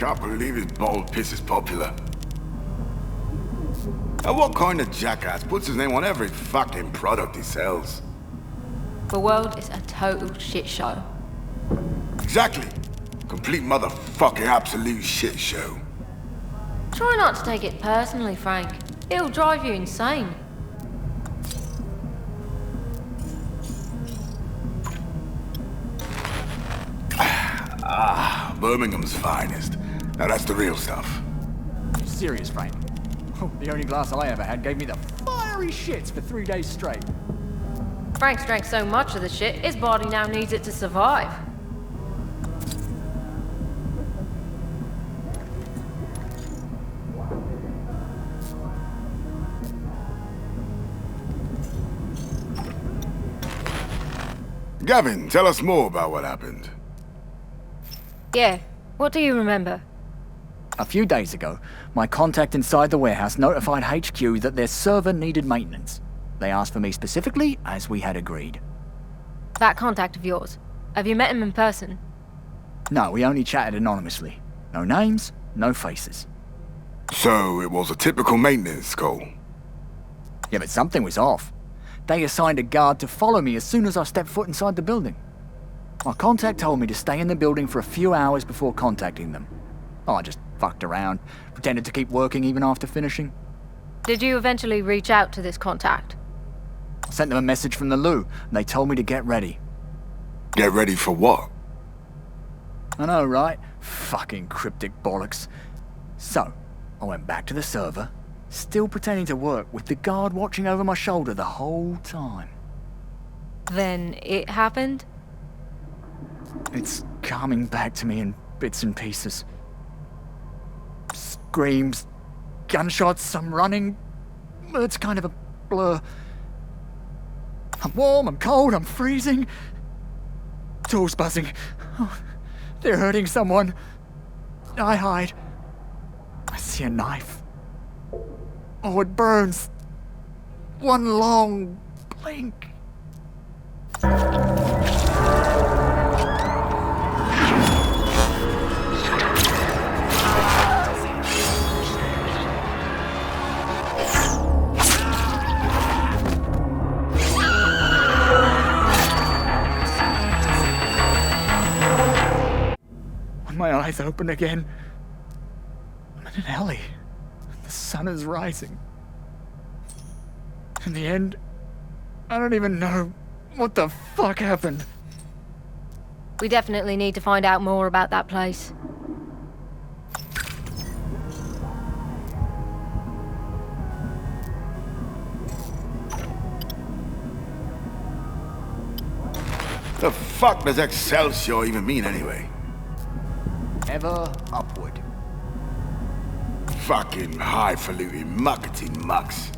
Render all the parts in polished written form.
can't believe his bald piss is popular. And what kind of jackass puts his name on every fucking product he sells? The world is a total shit show. Exactly. Complete motherfucking absolute shit show. Try not to take it personally, Frank. It'll drive you insane. Birmingham's finest. Now that's the real stuff. Serious, Frank. The only glass I ever had gave me the fiery shits for 3 days straight. Frank's drank so much of the shit, his body now needs it to survive. Gavin, tell us more about what happened. Yeah, what do you remember? A few days ago, my contact inside the warehouse notified HQ that their server needed maintenance. They asked for me specifically, as we had agreed. That contact of yours, have you met him in person? No, we only chatted anonymously. No names, no faces. So it was a typical maintenance call. Yeah, but something was off. They assigned a guard to follow me as soon as I stepped foot inside the building. My contact told me to stay in the building for a few hours before contacting them. I just fucked around, pretended to keep working even after finishing. Did you eventually reach out to this contact? I sent them a message from the loo, and they told me to get ready. Get ready for what? I know, right? Fucking cryptic bollocks. So, I went back to the server, still pretending to work with the guard watching over my shoulder the whole time. Then it happened? It's coming back to me in bits and pieces. Screams, gunshots, some running. It's kind of a blur. I'm warm, I'm cold, I'm freezing. Tools buzzing. Oh, they're hurting someone. I hide. I see a knife. Oh, it burns. One long blink. My eyes open again. I'm in an alley. The sun is rising. In the end, I don't even know what the fuck happened. We definitely need to find out more about that place. The fuck does Excelsior even mean anyway? Ever upward. Fucking highfalutin marketing mucks.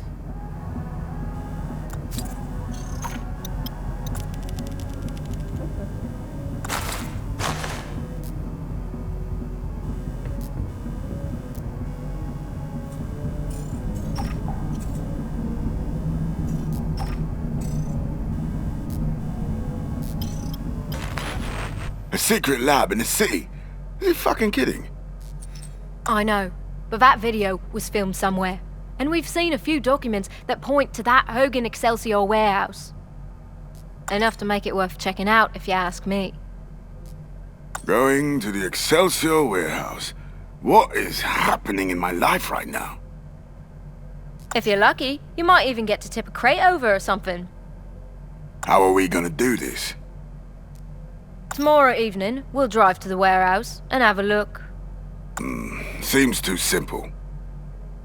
A secret lab in the city? Are you fucking kidding? I know, but that video was filmed somewhere. And we've seen a few documents that point to that Hogan Excelsior warehouse. Enough to make it worth checking out, if you ask me. Going to the Excelsior warehouse. What is happening in my life right now? If you're lucky, you might even get to tip a crate over or something. How are we gonna do this? Tomorrow evening, we'll drive to the warehouse and have a look. Seems too simple.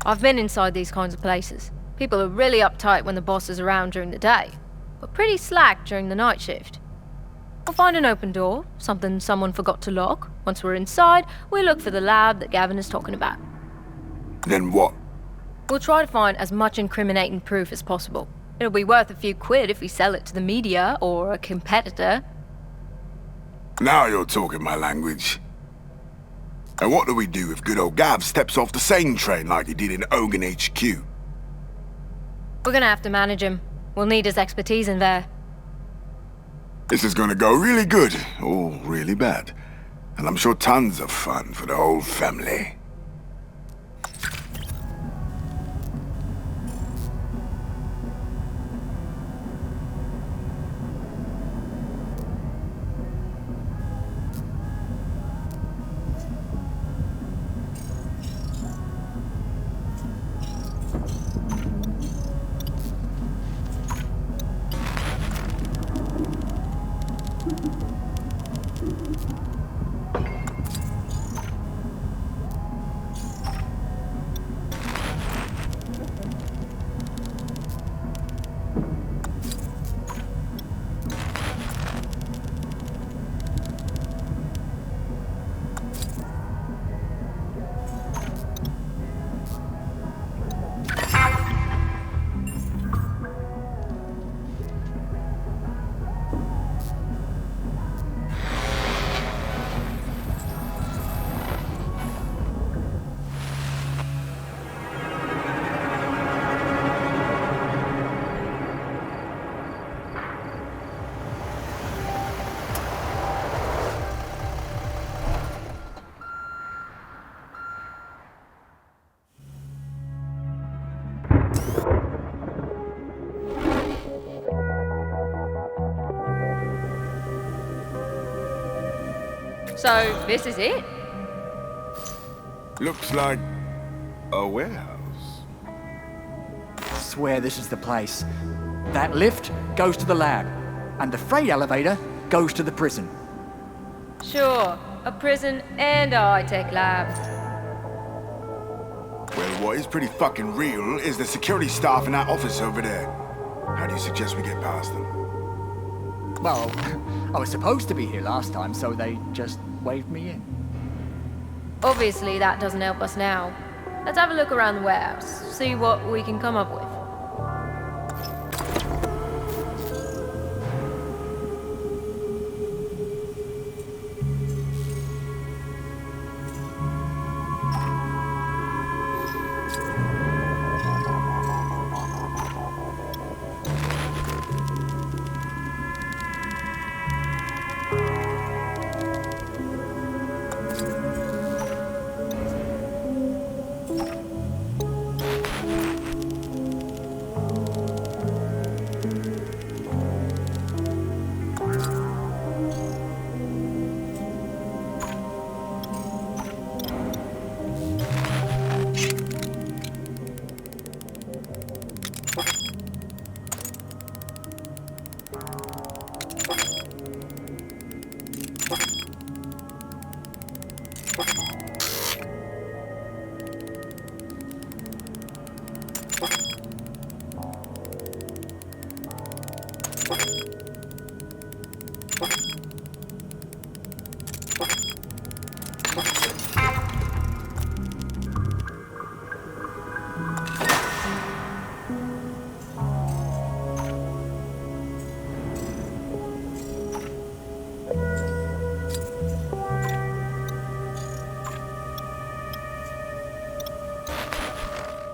I've been inside these kinds of places. People are really uptight when the boss is around during the day, but pretty slack during the night shift. We'll find an open door, something someone forgot to lock. Once we're inside, we look for the lab that Gavin is talking about. Then what? We'll try to find as much incriminating proof as possible. It'll be worth a few quid if we sell it to the media or a competitor. Now you're talking my language. And what do we do if good old Gav steps off the same train like he did in Hogan HQ? We're gonna have to manage him. We'll need his expertise in there. This is gonna go really good, or really bad. And I'm sure tons of fun for the whole family. So, this is it? Looks like a warehouse. Swear this is the place. That lift goes to the lab, and the freight elevator goes to the prison. Sure, a prison and a high-tech lab. Well, what is pretty fucking real is the security staff in that office over there. How do you suggest we get past them? Well, I was supposed to be here last time, so they just waved me in. Obviously, that doesn't help us now. Let's have a look around the warehouse, see what we can come up with.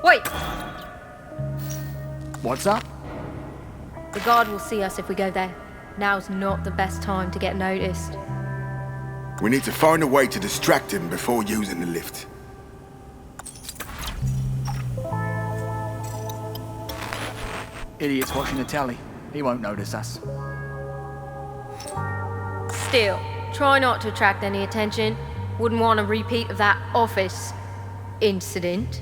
Wait! What's up? The guard will see us if we go there. Now's not the best time to get noticed. We need to find a way to distract him before using the lift. Idiot's watching the telly. He won't notice us. Still, try not to attract any attention. Wouldn't want a repeat of that office incident.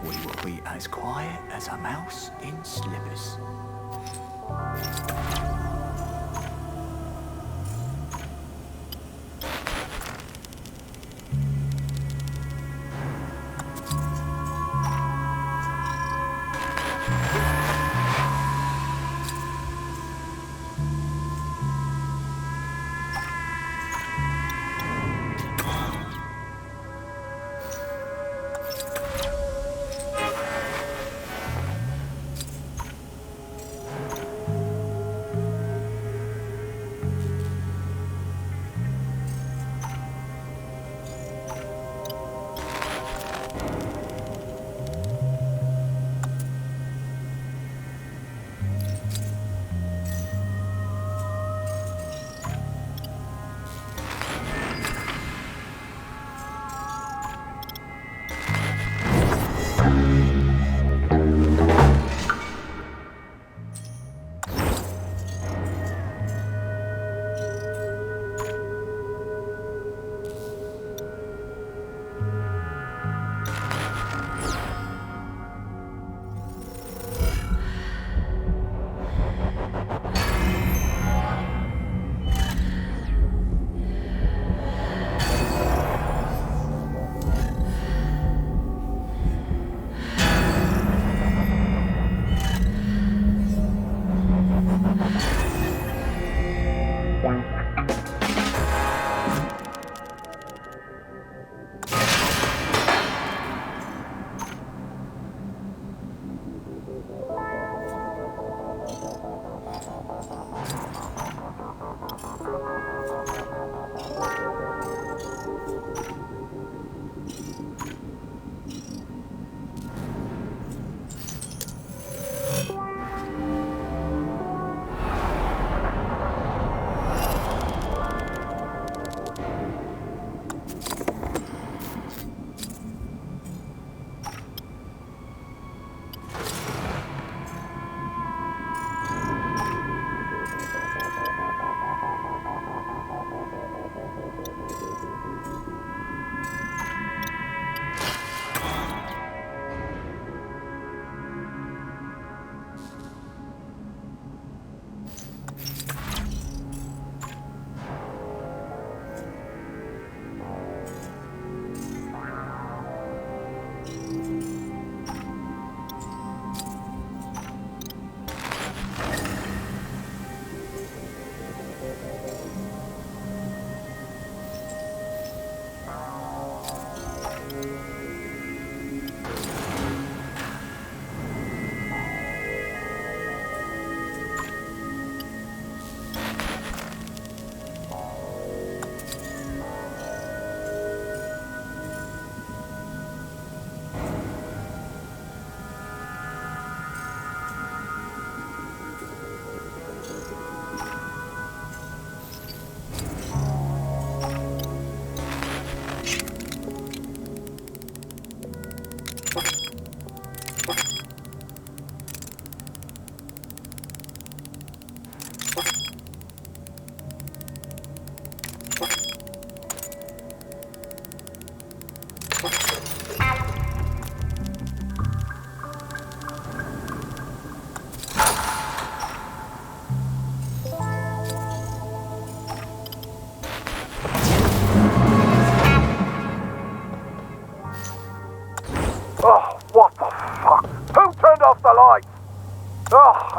We will be as quiet as a mouse in slippers.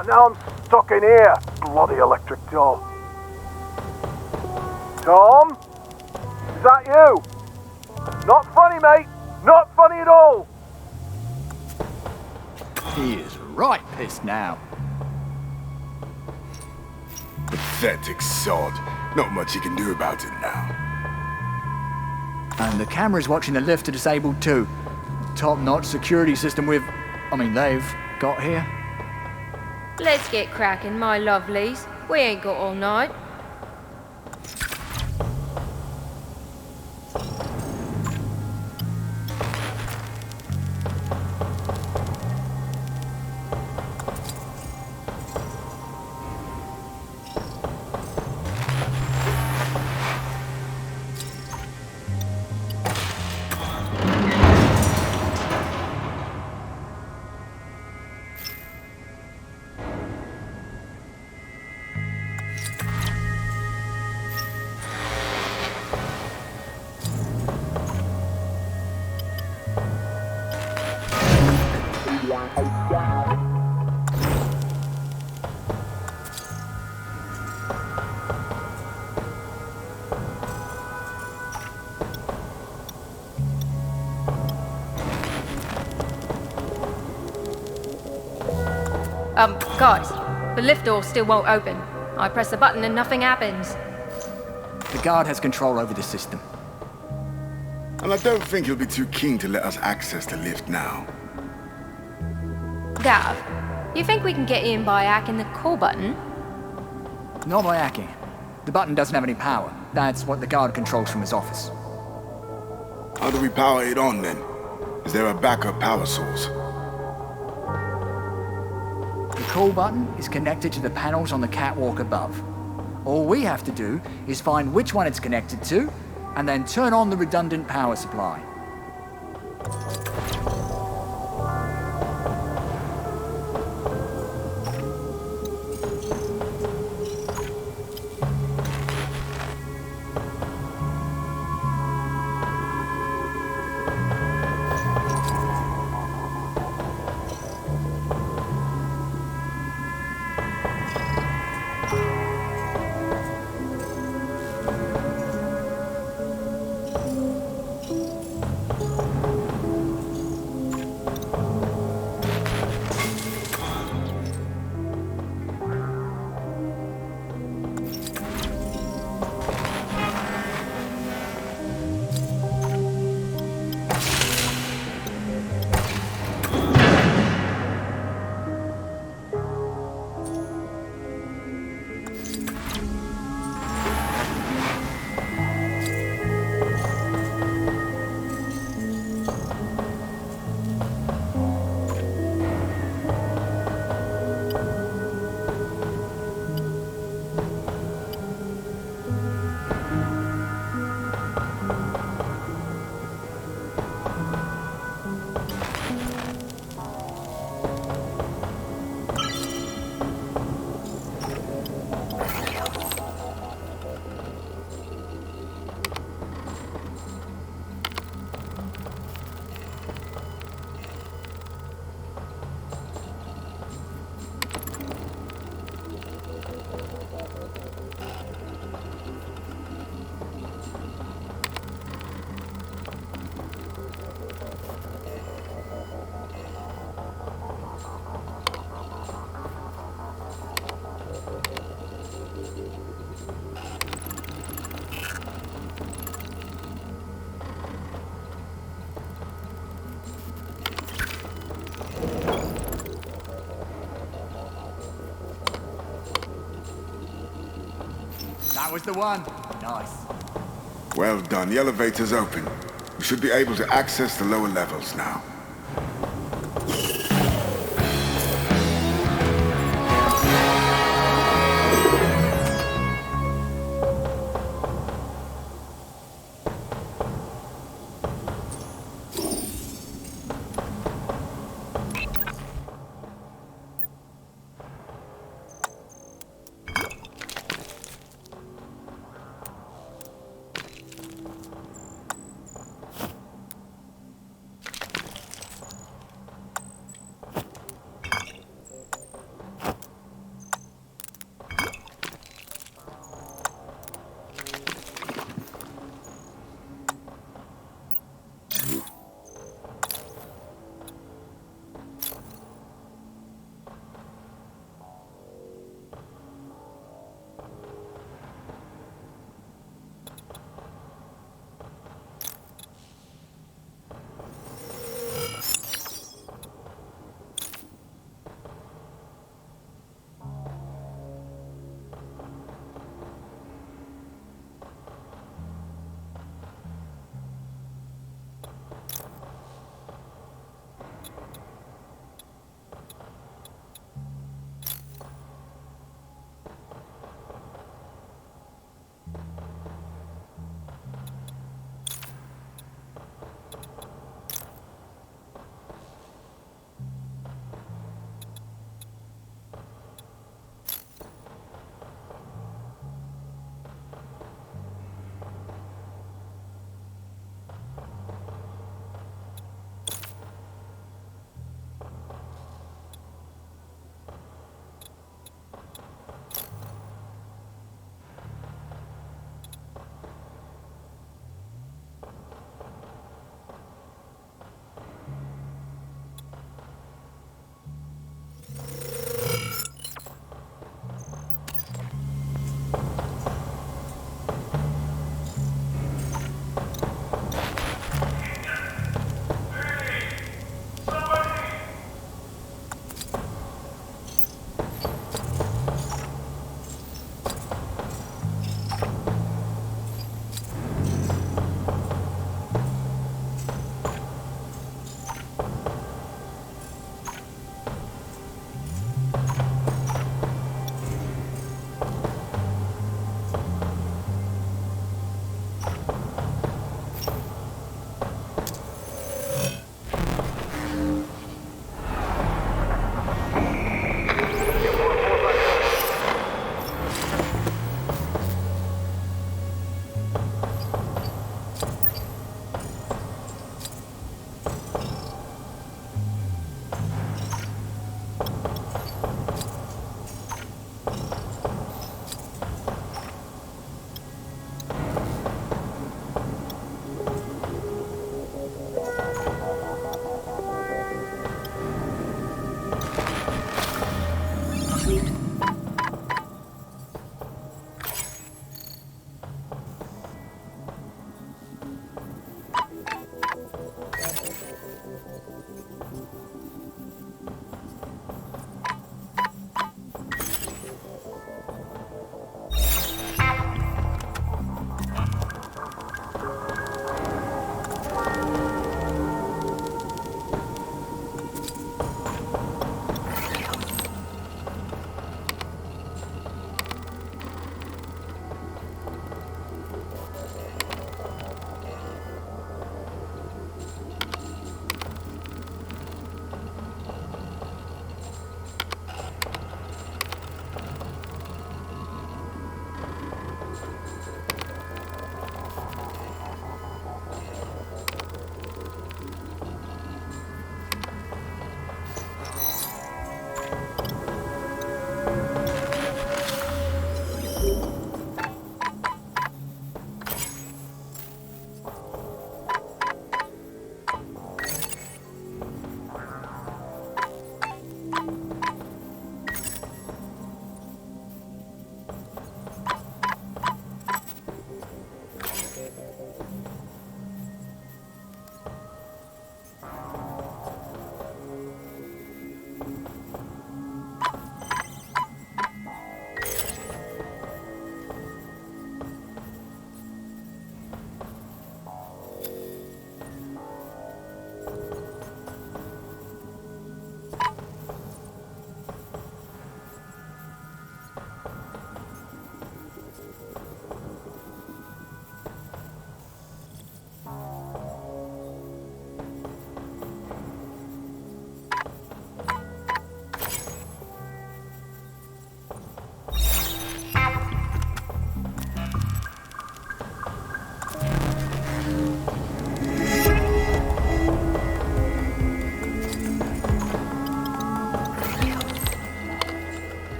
Oh, now I'm stuck in here. Bloody electric door. Tom? Is that you? Not funny, mate. Not funny at all. He is right pissed now. Pathetic sod. Not much you can do about it now. And the camera's watching the lift are disabled too. Top-notch security system they've got here. Let's get cracking, my lovelies. We ain't got all night. Guys, the lift door still won't open. I press the button and nothing happens. The guard has control over the system. And I don't think he'll be too keen to let us access the lift now. Gav, you think we can get in by hacking the call button? Not by hacking. The button doesn't have any power. That's what the guard controls from his office. How do we power it on then? Is there a backup power source? The call button is connected to the panels on the catwalk above. All we have to do is find which one it's connected to, and then turn on the redundant power supply. That was the one. Nice. Well done. The elevator's open. We should be able to access the lower levels now.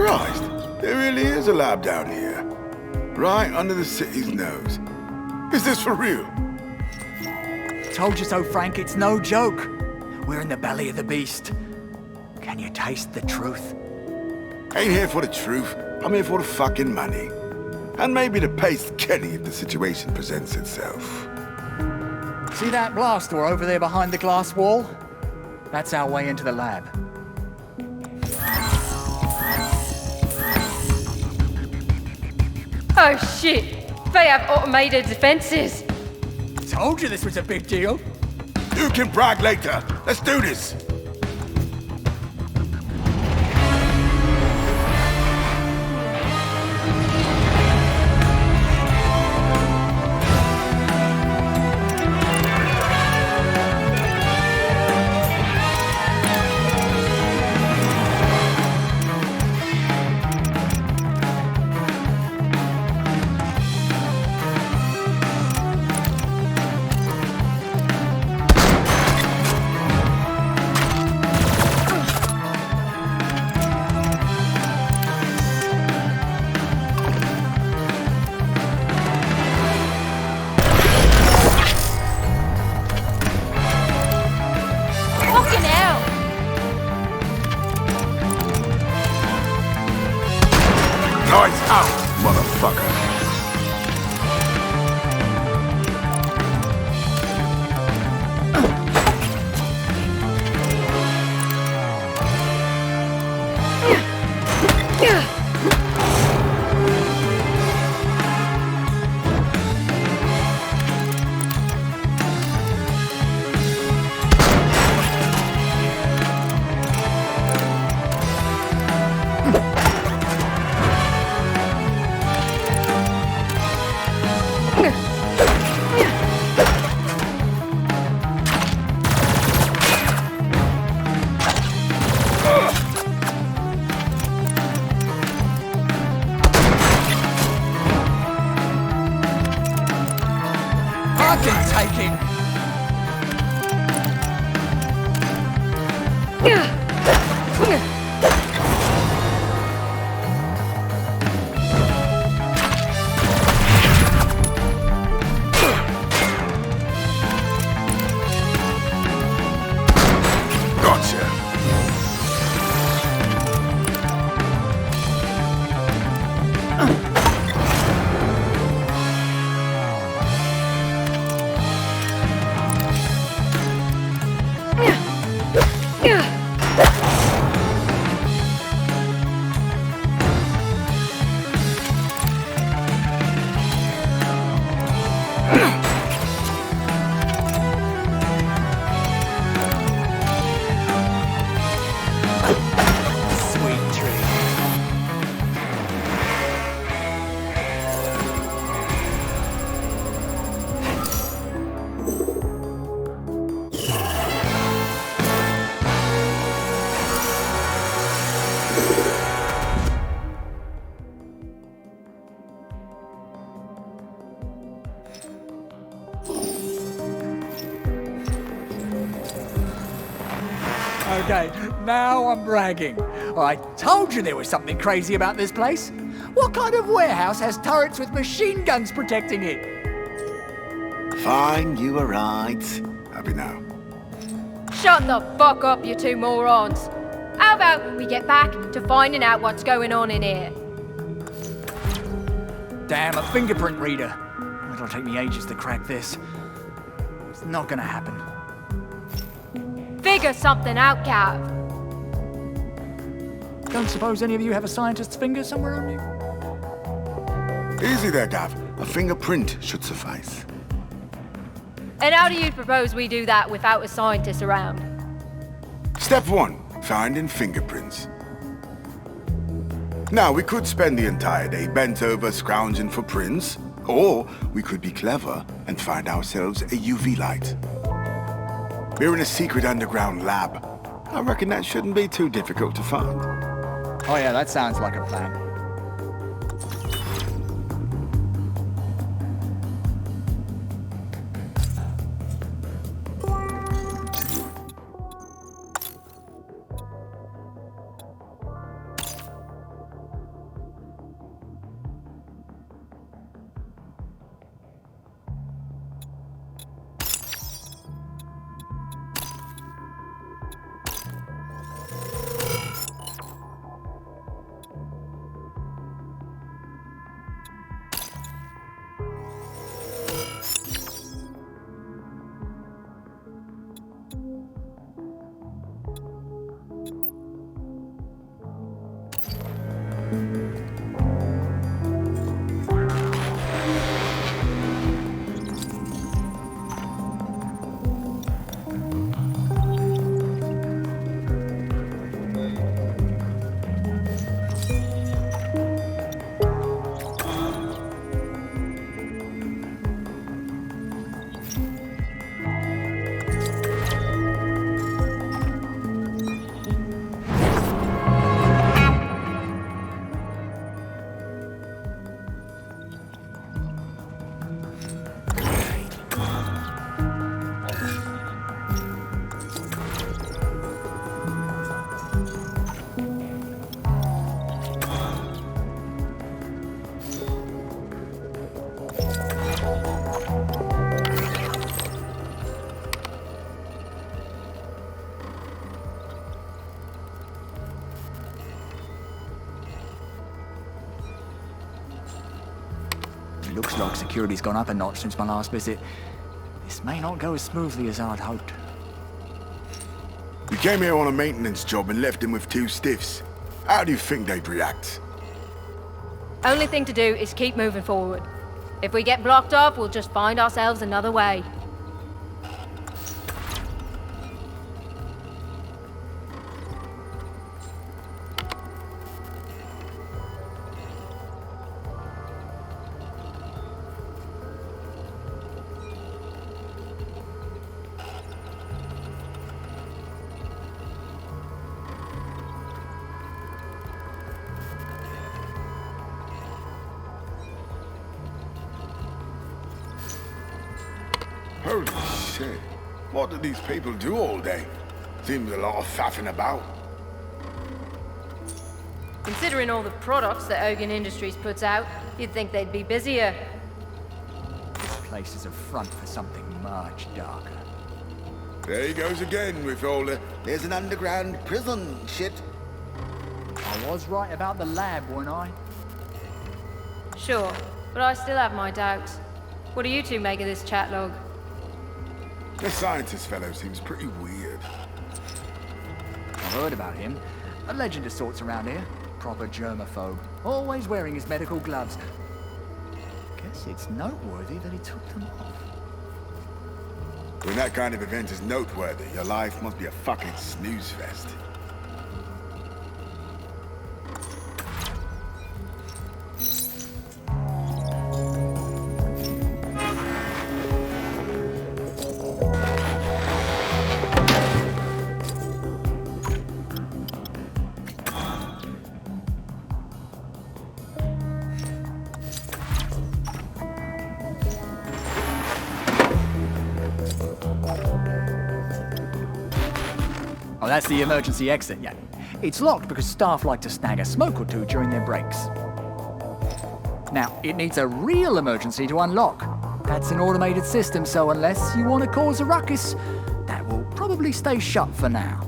Christ, there really is a lab down here. Right under the city's nose. Is this for real? Told you so, Frank, it's no joke. We're in the belly of the beast. Can you taste the truth? Ain't here for the truth. I'm here for the fucking money. And maybe to paste Kenny if the situation presents itself. See that blast door over there behind the glass wall? That's our way into the lab. Oh shit! They have automated defenses! Told you this was a big deal. You can brag later. Let's do this. Fucking hell! Lights out, motherfucker. I can take it. Gotcha. Sweet dream. Okay, now I'm bragging. I told you there was something crazy about this place. What kind of warehouse has turrets with machine guns protecting it? Fine, you were right. Happy now. Shut the fuck up, you two morons! How about we get back to finding out what's going on in here? Damn, a fingerprint reader. It'll take me ages to crack this. It's not gonna happen. Figure something out, Cav. Don't suppose any of you have a scientist's finger somewhere on you? Easy there, Gav. A fingerprint should suffice. And how do you propose we do that without a scientist around? Step 1. Finding fingerprints. Now, we could spend the entire day bent over scrounging for prints, or we could be clever and find ourselves a UV light. We're in a secret underground lab. I reckon that shouldn't be too difficult to find. Oh yeah, that sounds like a plan. like security's gone up a notch since my last visit. This may not go as smoothly as I'd hoped. We came here on a maintenance job and left him with two stiffs. How do you think they'd react? Only thing to do is keep moving forward. If we get blocked off, we'll just find ourselves another way. Holy shit. What do these people do all day? Seems a lot of faffing about. Considering all the products that Ogan Industries puts out, you'd think they'd be busier. This place is a front for something much darker. There he goes again with all the "there's an underground prison" shit. I was right about the lab, weren't I? Sure, but I still have my doubts. What do you two make of this chat log? The scientist fellow seems pretty weird. I've heard about him. A legend of sorts around here. Proper germaphobe. Always wearing his medical gloves. Guess it's noteworthy that he took them off. When that kind of event is noteworthy, your life must be a fucking snooze fest. Oh, that's the emergency exit, yeah. It's locked because staff like to snag a smoke or two during their breaks. Now, it needs a real emergency to unlock. That's an automated system, so unless you want to cause a ruckus, that will probably stay shut for now.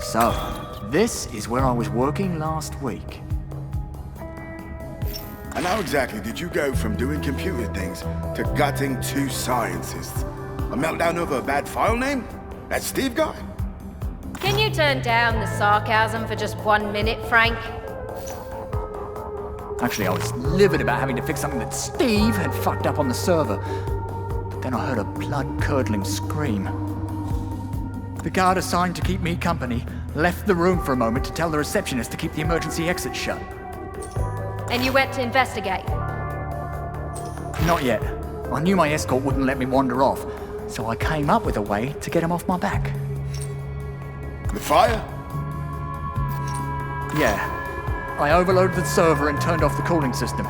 So, this is where I was working last week. And how exactly did you go from doing computer things to gutting two scientists? A meltdown over a bad file name? That Steve guy? Can you turn down the sarcasm for just 1 minute, Frank? Actually, I was livid about having to fix something that Steve had fucked up on the server. But then I heard a blood-curdling scream. The guard assigned to keep me company left the room for a moment to tell the receptionist to keep the emergency exit shut. And you went to investigate? Not yet. I knew my escort wouldn't let me wander off, so I came up with a way to get him off my back. The fire? Yeah. I overloaded the server and turned off the cooling system.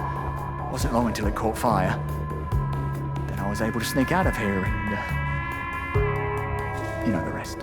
Wasn't long until it caught fire. Then I was able to sneak out of here and... you know the rest.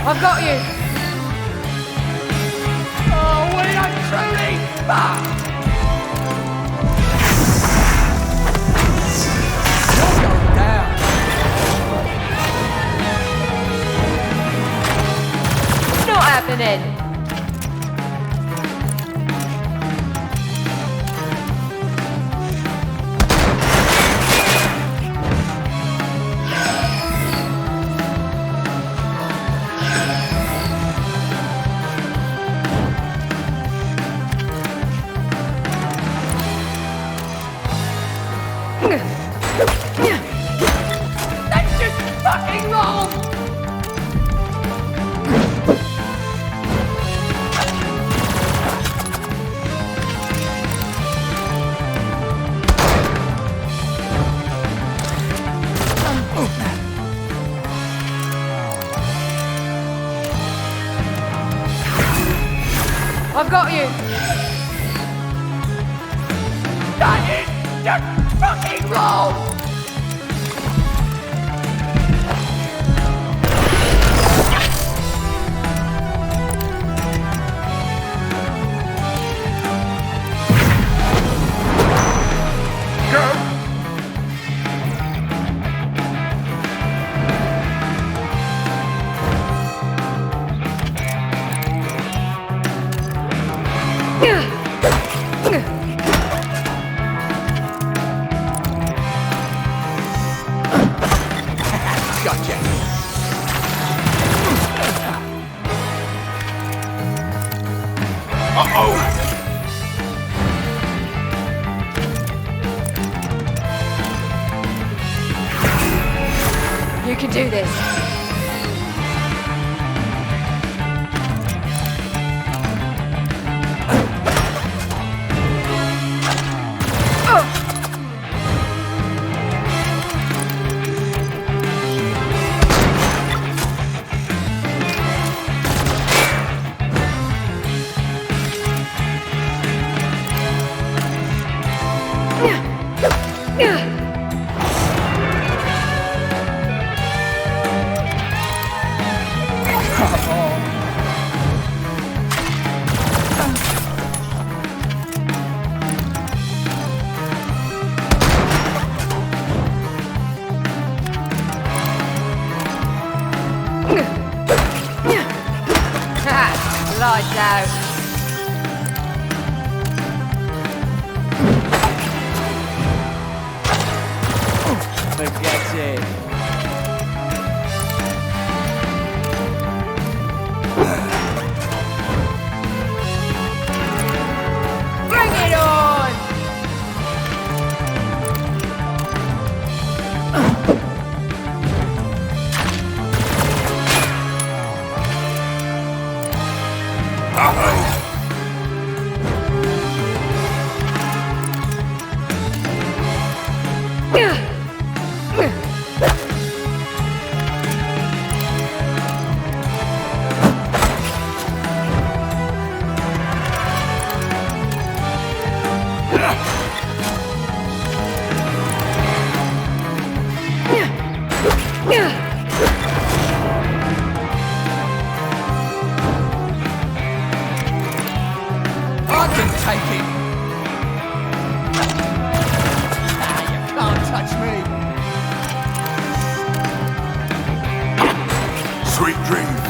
I've got you. Oh, we are truly fucked! You're going down. Not happening. That's just fucking wrong! I've got you. That is just fucking wrong! Gotcha. Uh-oh! You can do this. Lights out. Forget it. Bring it on! I can take it. You can't touch me. Sweet dreams.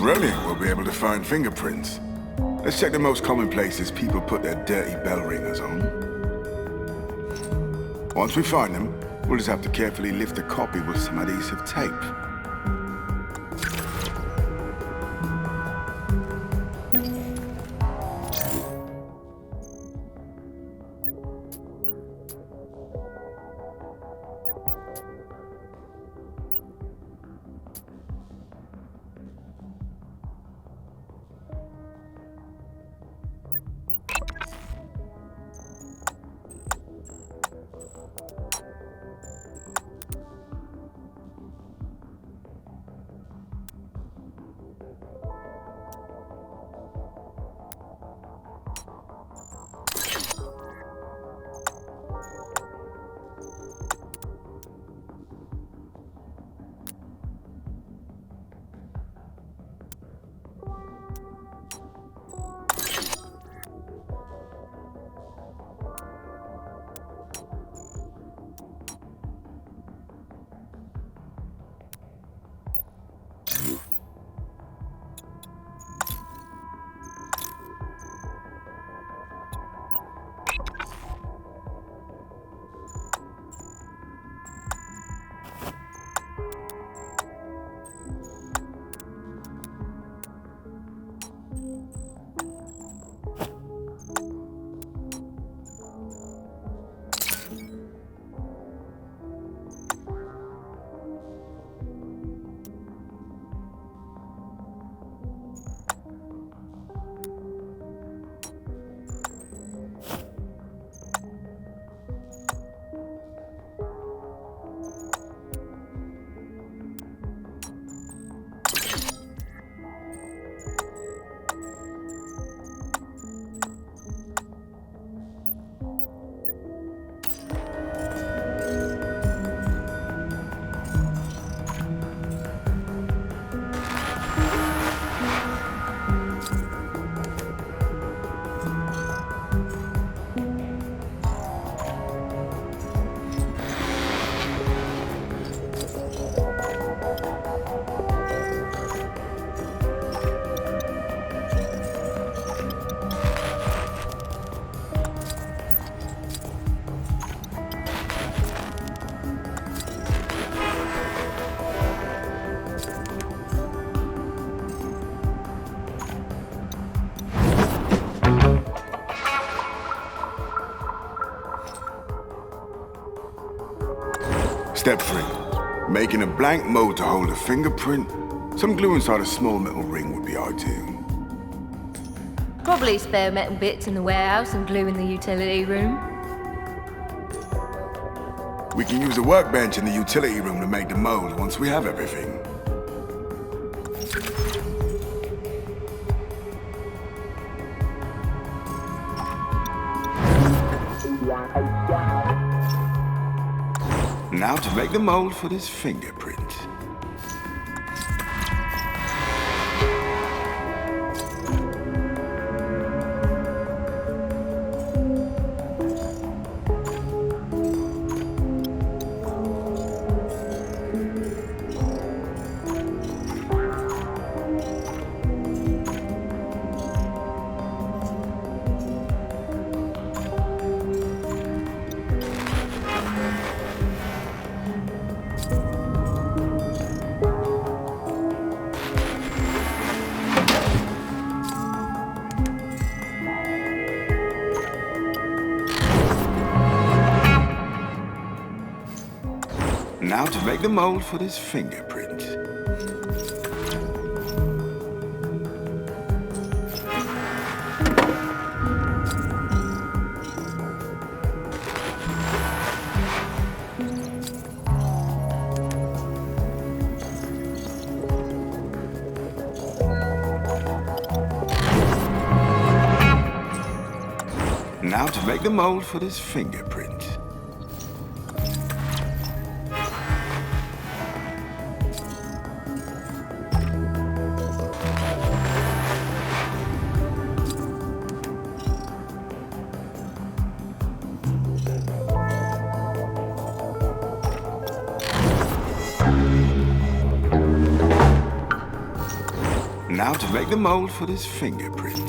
Brilliant, we'll be able to find fingerprints. Let's check the most common places people put their dirty bell ringers on. Once we find them, we'll just have to carefully lift the copy with some adhesive tape. Step 3. Making a blank mold to hold a fingerprint. Some glue inside a small metal ring would be ideal. Probably spare metal bits in the warehouse and glue in the utility room. We can use a workbench in the utility room to make the mold once we have everything. Now to make the mold for this fingerprint. Now to make the mold for this fingerprint. Now to make the mold for this fingerprint. Now to make the mold for this fingerprint.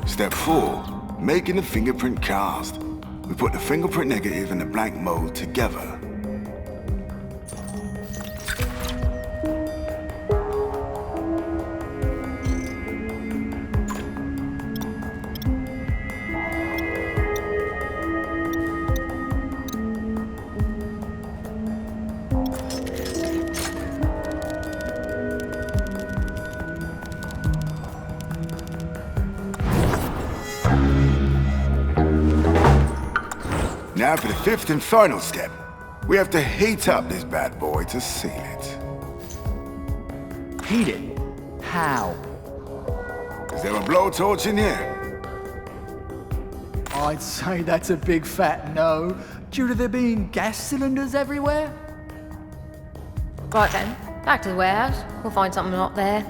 Step 4, making a fingerprint cast. We put the fingerprint negative and the blank mold together. Now for the 5th and final step. We have to heat up this bad boy to seal it. Heat it? How? Is there a blowtorch in here? I'd say that's a big fat no, due to there being gas cylinders everywhere. Right then, back to the warehouse. We'll find something up there.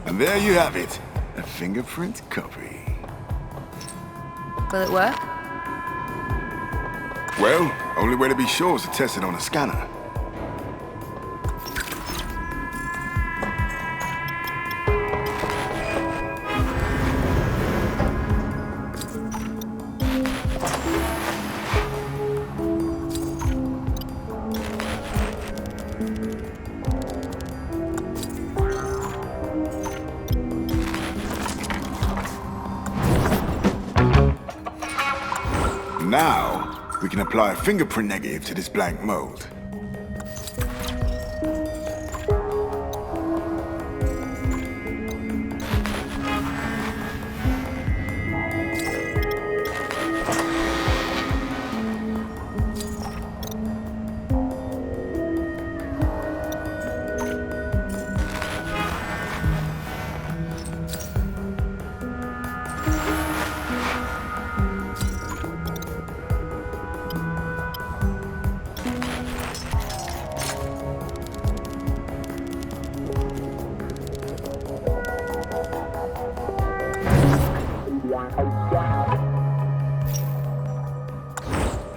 And there you have it, a fingerprint copy. Will it work? Well, only way to be sure is to test it on a scanner. Now, we can apply a fingerprint negative to this blank mold.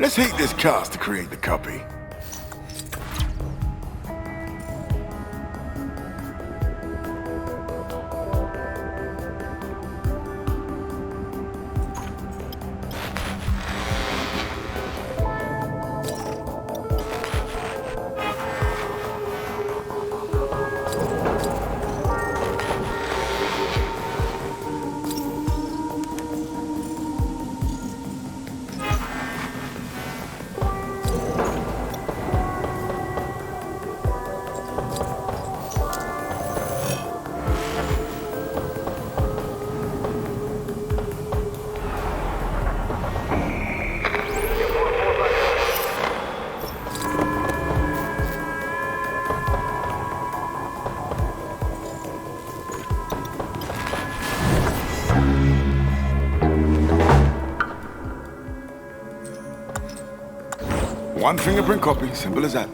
Let's heat this cast to create the copy. One fingerprint copy, simple as that.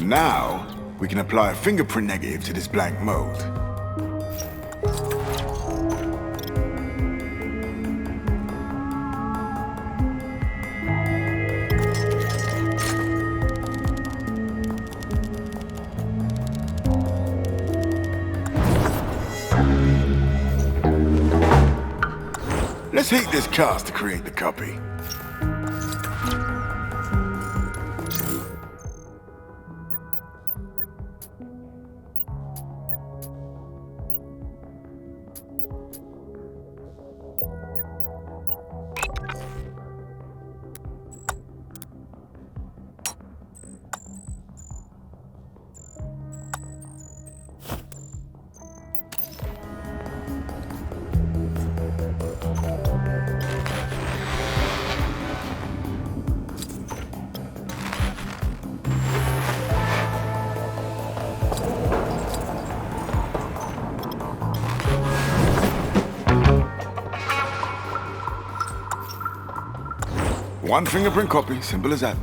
Now, we can apply a fingerprint negative to this blank mold. Let's heat this cast to create the copy. One fingerprint copy, simple as that.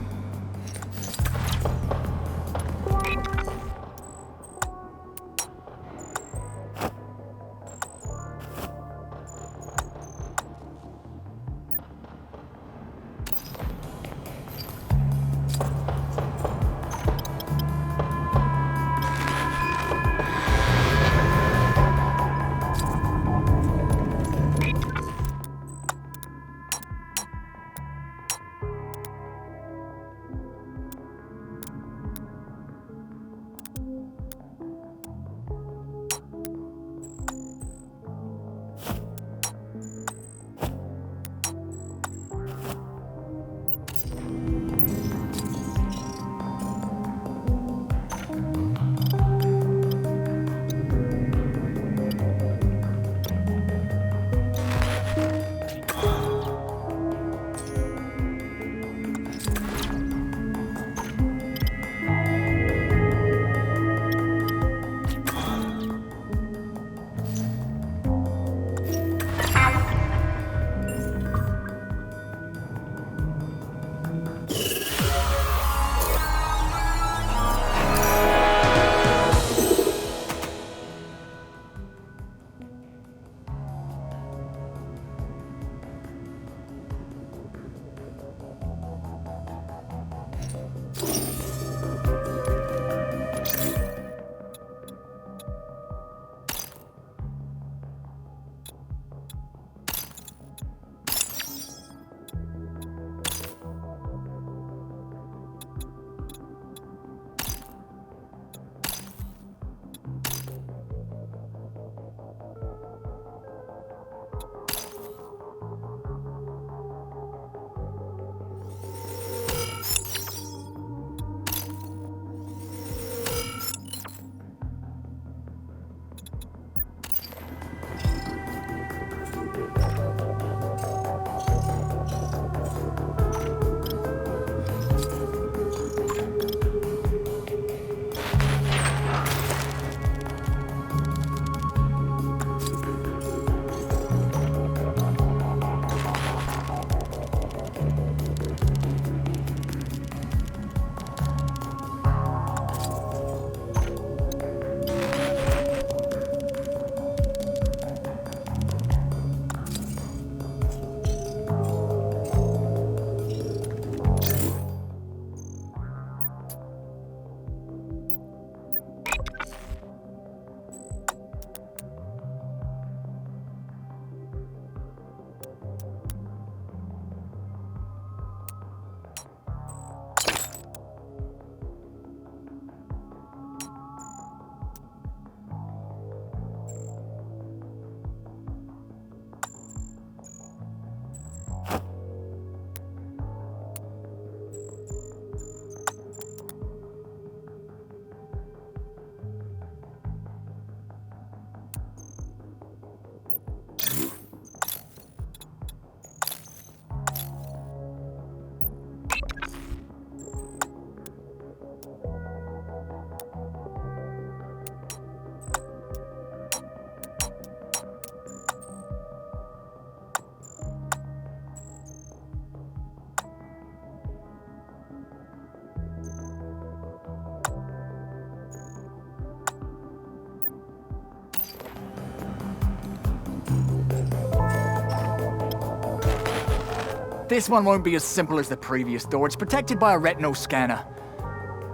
This one won't be as simple as the previous door. It's protected by a retinal scanner.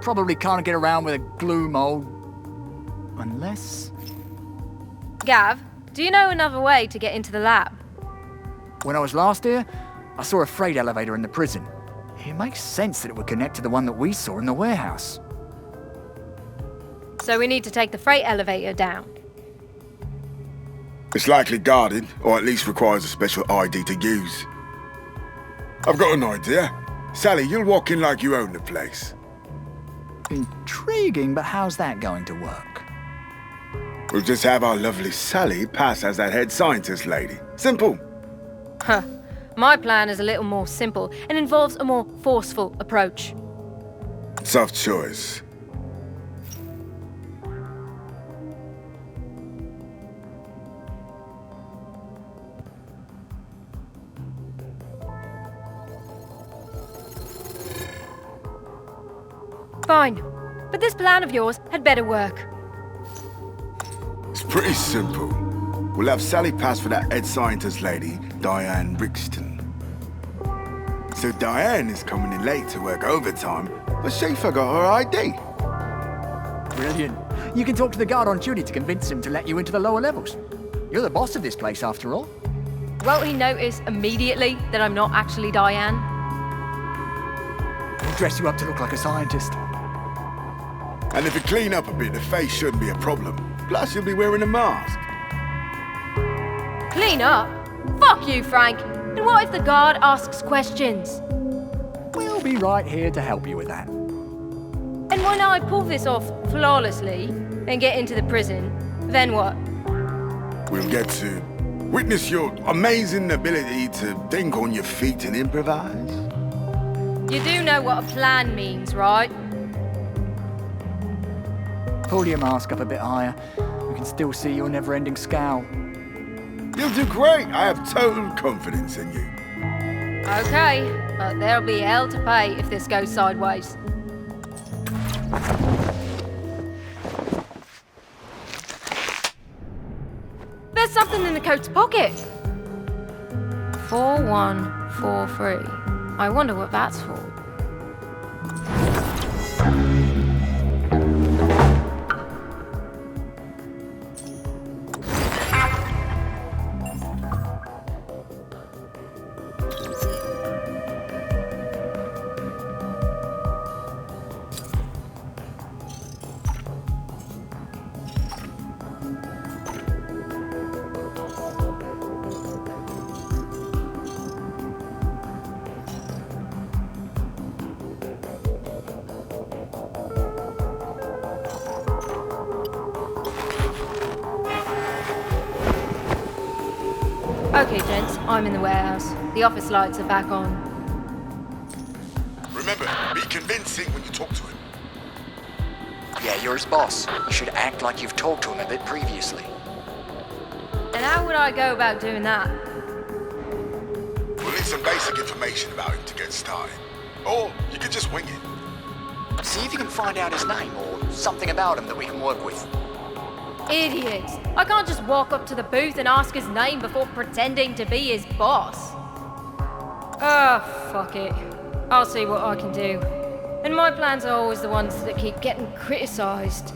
Probably can't get around with a glue mold. Unless... Gav, do you know another way to get into the lab? When I was last here, I saw a freight elevator in the prison. It makes sense that it would connect to the one that we saw in the warehouse. So we need to take the freight elevator down. It's likely guarded, or at least requires a special ID to use. I've got an idea. Sally, you'll walk in like you own the place. Intriguing, but how's that going to work? We'll just have our lovely Sally pass as that head scientist lady. Simple. Huh. My plan is a little more simple and involves a more forceful approach. Tough choice. Fine. But this plan of yours had better work. It's pretty simple. We'll have Sally pass for that head scientist lady, Diane Brixton. So Diane is coming in late to work overtime, but she forgot her ID. Brilliant. You can talk to the guard on duty to convince him to let you into the lower levels. You're the boss of this place, after all. Won't he notice immediately that I'm not actually Diane? We'll dress you up to look like a scientist. And if you clean up a bit, the face shouldn't be a problem. Plus, you'll be wearing a mask. Clean up? Fuck you, Frank. And what if the guard asks questions? We'll be right here to help you with that. And when I pull this off flawlessly and get into the prison, then what? We'll get to witness your amazing ability to think on your feet and improvise. You do know what a plan means, right? Pull your mask up a bit higher. We can still see your never-ending scowl. You'll do great. I have total confidence in you. Okay, but there'll be hell to pay if this goes sideways. There's something in the coat's pocket. 4143. I wonder what that's for. Okay, gents, I'm in the warehouse. The office lights are back on. Remember, be convincing when you talk to him. Yeah, you're his boss. You should act like you've talked to him a bit previously. And how would I go about doing that? We'll need some basic information about him to get started. Or you could just wing it. See if you can find out his name or something about him that we can work with. Idiots! I can't just walk up to the booth and ask his name before pretending to be his boss. Oh, fuck it. I'll see what I can do. And my plans are always the ones that keep getting criticised.